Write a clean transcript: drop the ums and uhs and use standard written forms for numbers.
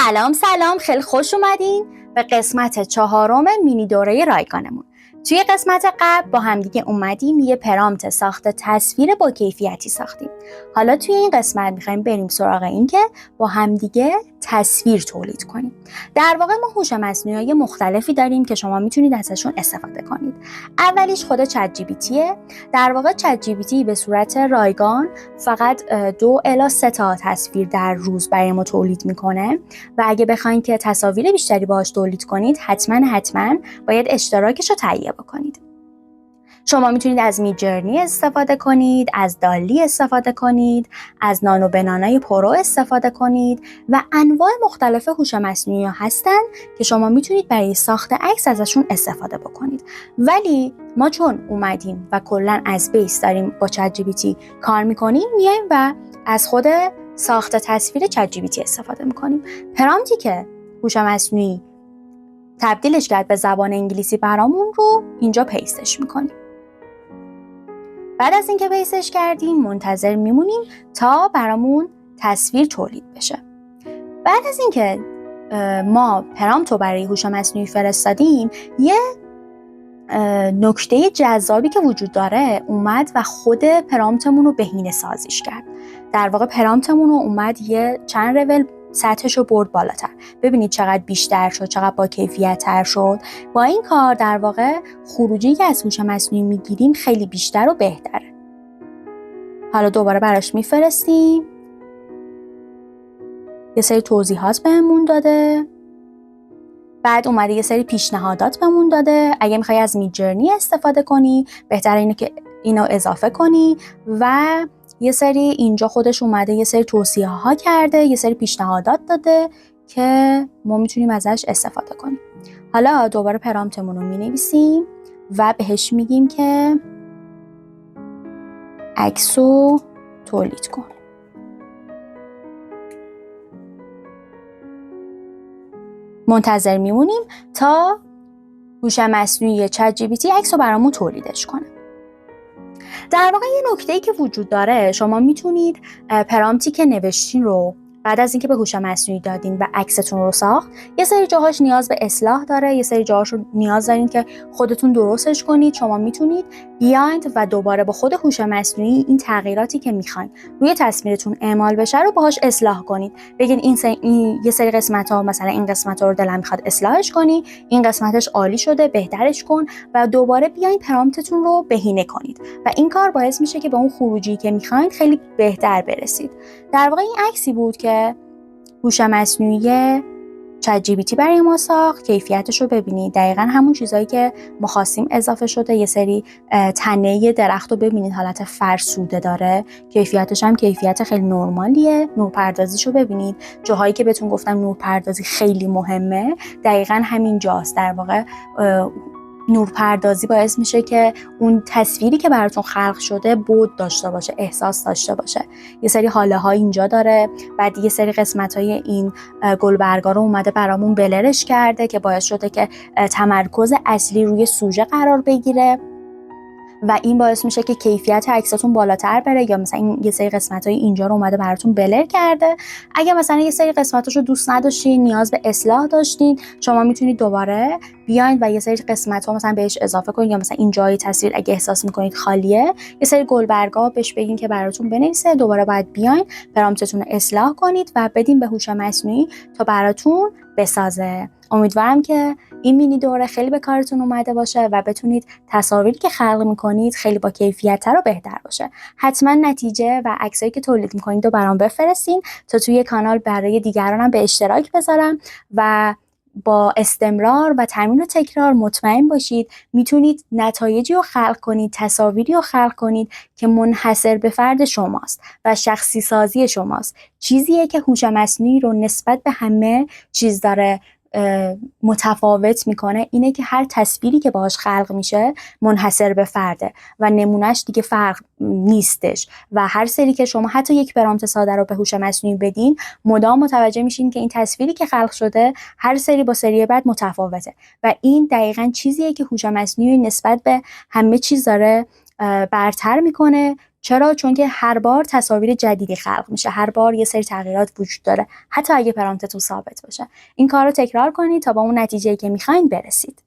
سلام خیلی خوش اومدین به قسمت 4 مینی دوره رایگانمون. توی قسمت قبل با همدیگه اومدیم یه پرامپت ساخت تصویر با کیفیتی ساختیم. حالا توی این قسمت میخوایم بریم سراغ این که با همدیگه تصویر تولید کنیم. در واقع ما هوش مصنوعی مختلفی داریم که شما میتونید ازشون استفاده کنید. اولیش خود چت جی پی تیه. در واقع چت جی پی تی به صورت رایگان فقط 2 الی 3 تا تصویر در روز برای ما تولید میکنه و اگه بخواید که تصاویر بیشتری باهاش تولید کنید حتما باید اشتراکش رو تهیه بکنید. شما میتونید از میدجرنی استفاده کنید، از دالی استفاده کنید، از نانو بنانای پرو استفاده کنید و انواع مختلف هوش مصنوعی هستن که شما میتونید برای ساخت عکس ازشون استفاده بکنید. ولی ما چون اومدیم و کلا از بیس داریم با چت جی پی تی کار میکنیم، میایم و از خود ساخت تصویر چت جی پی تی استفاده میکنیم. پرامپتی که هوش مصنوعی تبدیلش کرد به زبان انگلیسی برامون رو اینجا پیستش میکنیم. بعد از اینکه پیستش کردیم منتظر میمونیم تا برامون تصویر تولید بشه. بعد از اینکه ما پرامپت رو برای هوش مصنوعی فرستادیم، یه نکته جذابی که وجود داره اومد و خود پرامپتمون رو بهینه سازیش کرد. در واقع پرامپتمون رو اومد یه چند لول سطحش رو برد بالاتر. ببینید چقدر بیشتر شد، چقدر با کیفیت تر شد. با این کار در واقع خروجی که از هوش مصنوعی میگیریم خیلی بیشتر و بهتره. حالا دوباره براش میفرستیم. یه سری توضیحات بهمون داده. بعد اومده یه سری پیشنهادات بهمون داده. اگه میخوای از میدجرنی استفاده کنی بهتره اینو که اینو اضافه کنی و یه سری اینجا خودش اومده یه سری توصیه ها کرده، یه سری پیشنهادات داده که ما میتونیم ازش استفاده کنیم. حالا دوباره پرامپتمون رو مینویسیم و بهش میگیم که عکسو تولید کن. منتظر میمونیم تا هوش مصنوعی چت جی پی تی عکسو برامون تولیدش کنه. در واقع یه نکته‌ای که وجود داره، شما میتونید پرامپتی که نوشتین رو بعد از اینکه به هوش مصنوعی دادین و عکستون رو ساخت، یه سری جاهاش نیاز به اصلاح داره، یه سری جاهاش رو نیاز دارین که خودتون درستش کنید. شما میتونید بیاید و دوباره با خود هوش مصنوعی این تغییراتی که میخواین روی تصویرتون اعمال بشه رو باهاش اصلاح کنید. بگین این یه سری قسمت‌ها، مثلا این قسمت‌ها رو دلم میخواد اصلاحش کنی، این قسمتش عالی شده، بهترش کن و دوباره بیاین پرامپتتون رو بهینه کنید و این کار باعث میشه که به اون خروجی که میخواین خیلی بهتر برسید. در واقع این عکسی بود که هوش مصنوعی چت جی پی تی برای ما ساخت. کیفیتش رو ببینید، دقیقاً همون چیزایی که ما خواستیم اضافه شده. یه سری تنه درخت رو ببینید حالت فرسوده داره، کیفیتش هم کیفیت خیلی نرمالیه. نورپردازیش رو ببینید، جاهایی که بهتون گفتم نورپردازی خیلی مهمه دقیقاً همین جاست. در واقع نورپردازی باعث میشه که اون تصویری که براتون خلق شده بود داشته باشه، احساس داشته باشه. یه سری حاله ها اینجا داره. بعد یه سری قسمت های این گلبرگا رو اومده برامون بلرش کرده که باعث شده که تمرکز اصلی روی سوژه قرار بگیره و این باعث میشه که کیفیت عکساتون بالاتر بره. یا مثلا این یه سری قسمت‌های اینجا رو اومده براتون بلر کرده. اگه مثلا یه سری قسمتاشو دوست نداشتین، نیاز به اصلاح داشتین، شما میتونید دوباره بیاین و یه سری قسمت‌ها مثلا بهش اضافه کنید. یا مثلا این جای تصویر اگه احساس میکنید خالیه، یه سری گلبرگا بهش بگین که براتون بنویسه. دوباره باید بیاین پرامپتتون رو اصلاح کنید و بدین به هوش مصنوعی تا براتون بسازه. امیدوارم که این مینی دوره خیلی به کارتون اومده باشه و بتونید تصاویری که خلق میکنید خیلی با کیفیت‌تر و بهتر باشه. حتما نتیجه و عکسایی که تولید میکنید رو برام بفرستین تا توی کانال برای دیگرانم به اشتراک بذارم و با استمرار و تمرین و تکرار مطمئن باشید میتونید نتایجی رو خلق کنید، تصاویری رو خلق کنید که منحصر به فرد شماست و شخصی سازی شماست. چیزیه که هوش مصنوعی رو نسبت به همه چیز داره متفاوت میکنه اینه که هر تصویری که باهاش خلق میشه منحصر به فرده و نمونهش دیگه فرق نیستش و هر سری که شما حتی یک پرامپت ساده رو به هوش مصنوعی بدین مدام متوجه میشین که این تصویری که خلق شده هر سری با سری بعد متفاوته و این دقیقاً چیزیه که هوش مصنوعی نسبت به همه چیز داره برتر میکنه چرا؟ چون که هر بار تصاویر جدیدی خلق میشه، هر بار یه سری تغییرات وجود داره، حتی اگه پرامپتتون ثابت باشه. این کار رو تکرار کنید تا به اون نتیجه‌ای که میخواین برسید.